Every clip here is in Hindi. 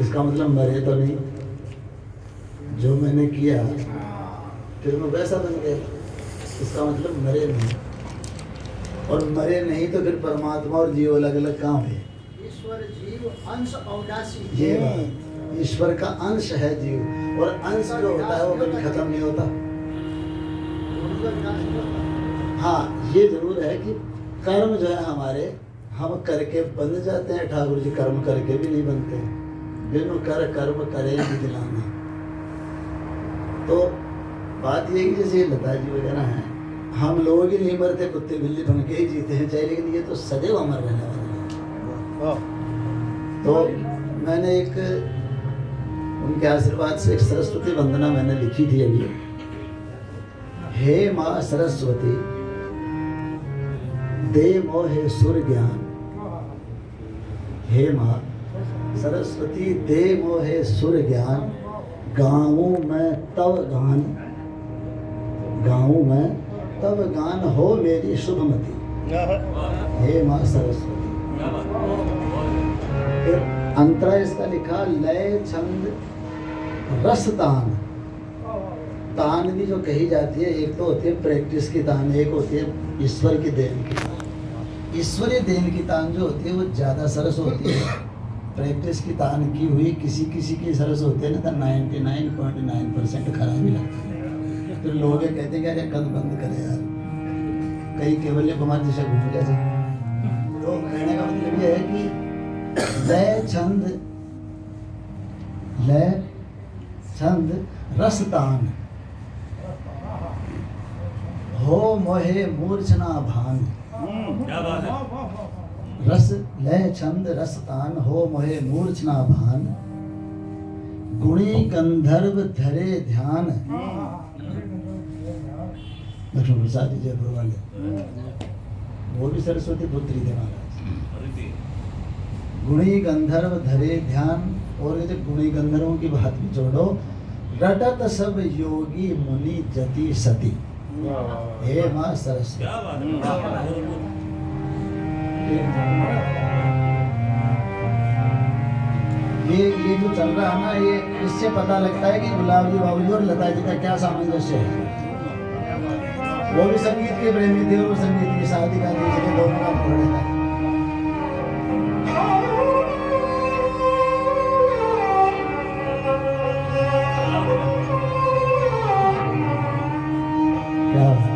इसका मतलब मरे तो नहीं, जो मैंने किया फिर मैं वैसा बन गया, इसका मतलब मरे नहीं। और मरे नहीं तो फिर परमात्मा और जीव अलग अलग कहाँ हुए? ईश्वर जीव अंश अवकाशी, ये बात, ईश्वर का अंश है जीव, और अंश जो होता है वो कभी खत्म नहीं होता। हाँ ये जरूर है कि कर्म जो है हमारे, हम करके बन जाते हैं, ठाकुर जी कर्म करके भी नहीं बनते, बिनु कर कर्म करे दिलाना। तो बात ये कि जैसे लता जी वगैरह हैं, हम लोग ही नहीं मरते, कुत्ते बिल्ली बन के ही जीते हैं चाहे, लेकिन ये तो सदैव अमर रहने वाले हैं। तो मैंने एक उनके आशीर्वाद से एक सरस्वती वंदना मैंने लिखी थी अभी। हे माँ सरस्वती दे मोहे सुर ज्ञान, हे माँ सरस्वती दे मोहे सुर ज्ञान, गाऊं मैं तव गान, गाऊं मैं तब गान हो मेरी शुभमति, हे माँ सरस्वती। फिर अंतरा इसका लिखा लय छंद रस तान। तान भी जो कही जाती है, एक तो होती है प्रैक्टिस की तान, एक होती है ईश्वर की देन की तान। ईश्वरीय देन की तान जो होती है वो ज़्यादा सरस होती है, प्रैक्टिस की तान की हुई किसी किसी की सरस होती है ना, तो 99.9% खराब ही लगती है। तो लोग कहते हैं कि अरे कद बंद करे यार, कई केवल्य कुमार जैसे घूम जैसे। तो कहने का मतलब ये है कि लय छंद रसतान हो मोहे मूर्छना भान। क्या बात है। रस लय छंद रसतान हो मोहे मूर्छना भान, गुणी गंधर्व धरे ध्यान। लक्ष्मण प्रसाद जी जयपुर वाले, वो भी सरस्वती पुत्री थे महाराज। गुणी गंधर्व धरे ध्यान, और ये गुणी गंधर्वों की बात भी छोड़ो, रटत सब योगी मुनि जति सती, हे माँ सरस्वती। क्या बात है। ये जो चल रहा है ना, ये इससे पता लगता है कि गुलाब जी बाबू जी और लता जी का क्या सामंजस्य है। वो भी संगीत के प्रेमी थे और संगीत की शादी का इसलिए दोनों का पकड़े था। क्या बात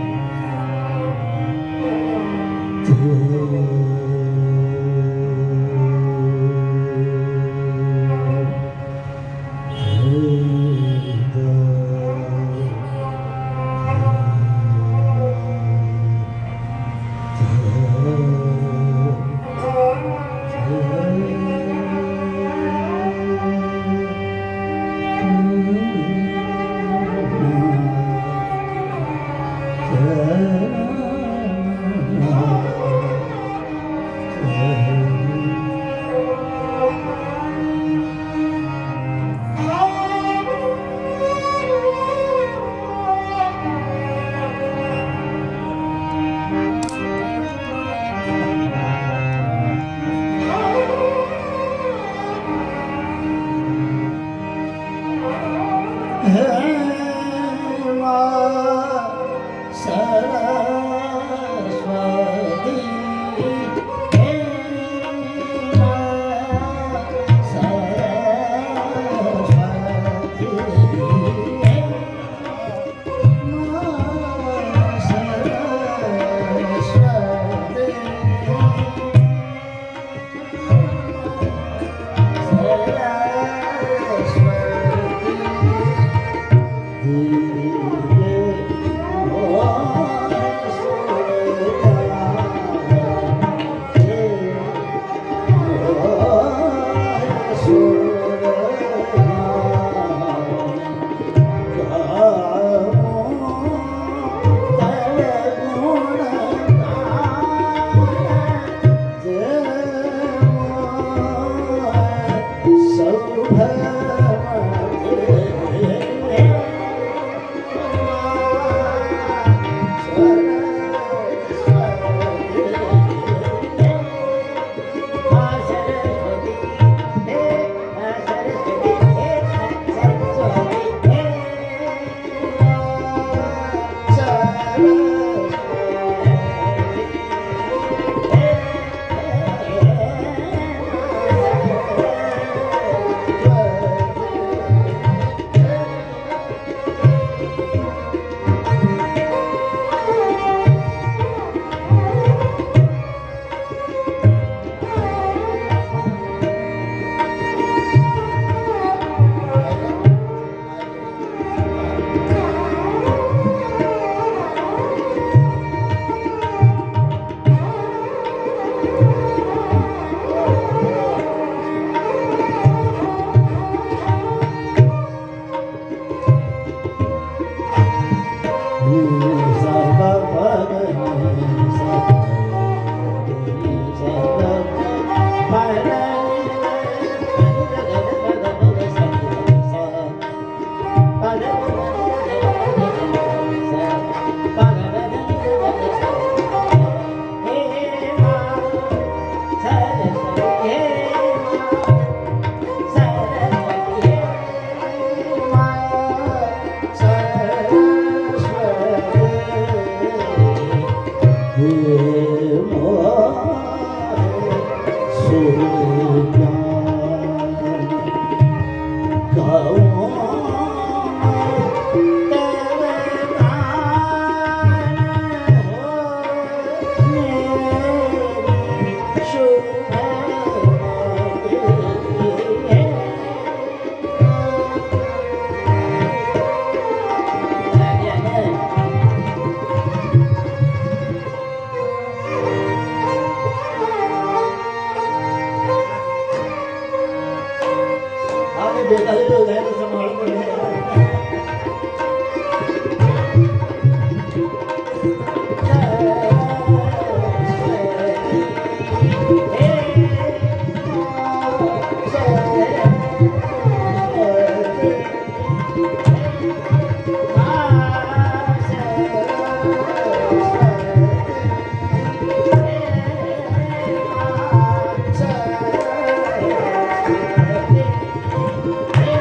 कि बेटा भी हो जाए तो संभाल पड़ेगा।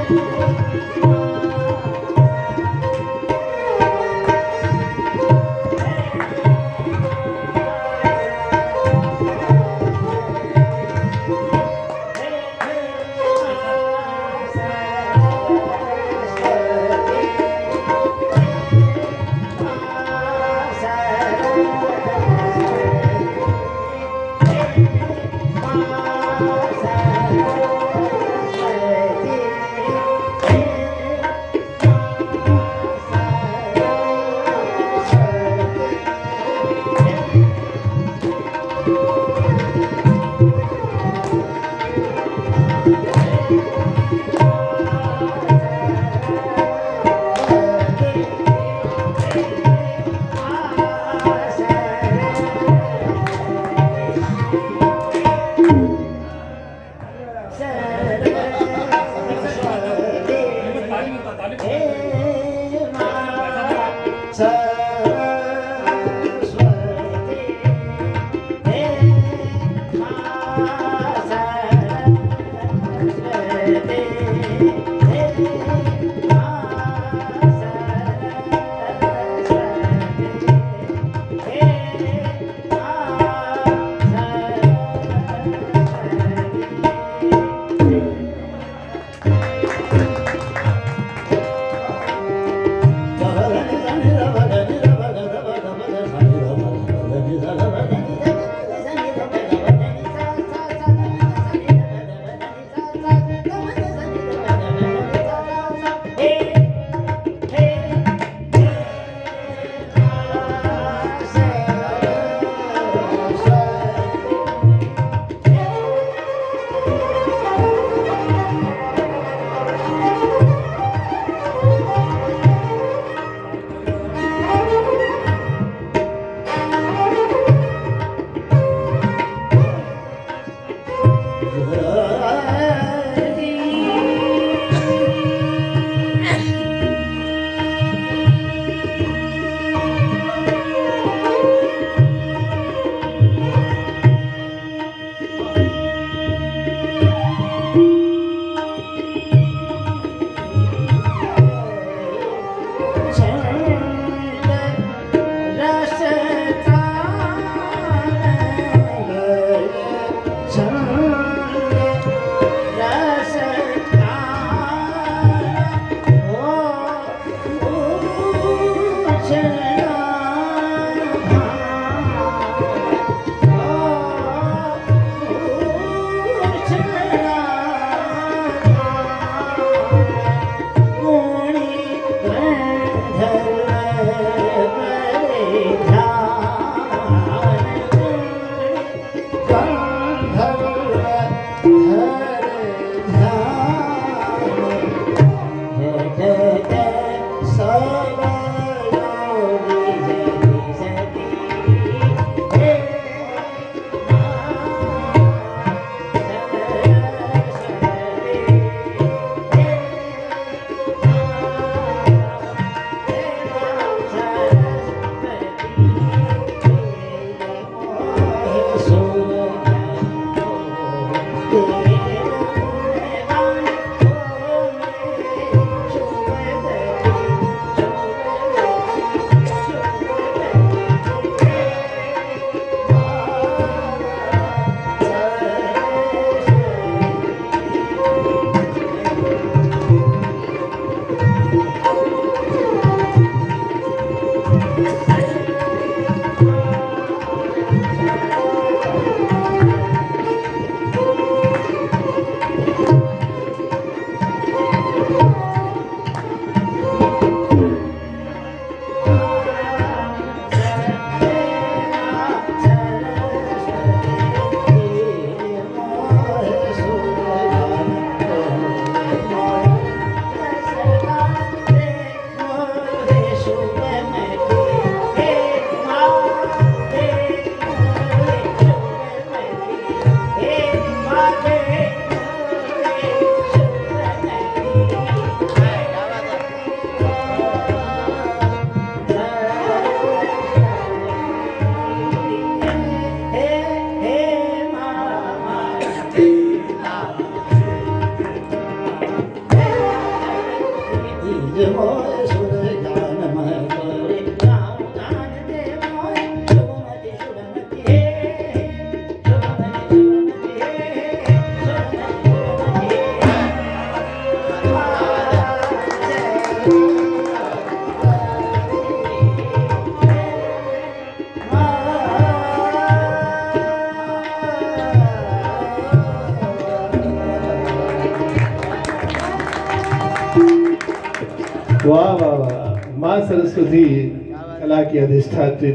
Thank you. ये मोय सुर ज्ञानमय तोरे गाँव गान दे मोय शुभमति शुभमति हे शुभमति शुभमति हे शुभमति वाह वाह वाह। माँ सरस्वती कला की अधिष्ठात्री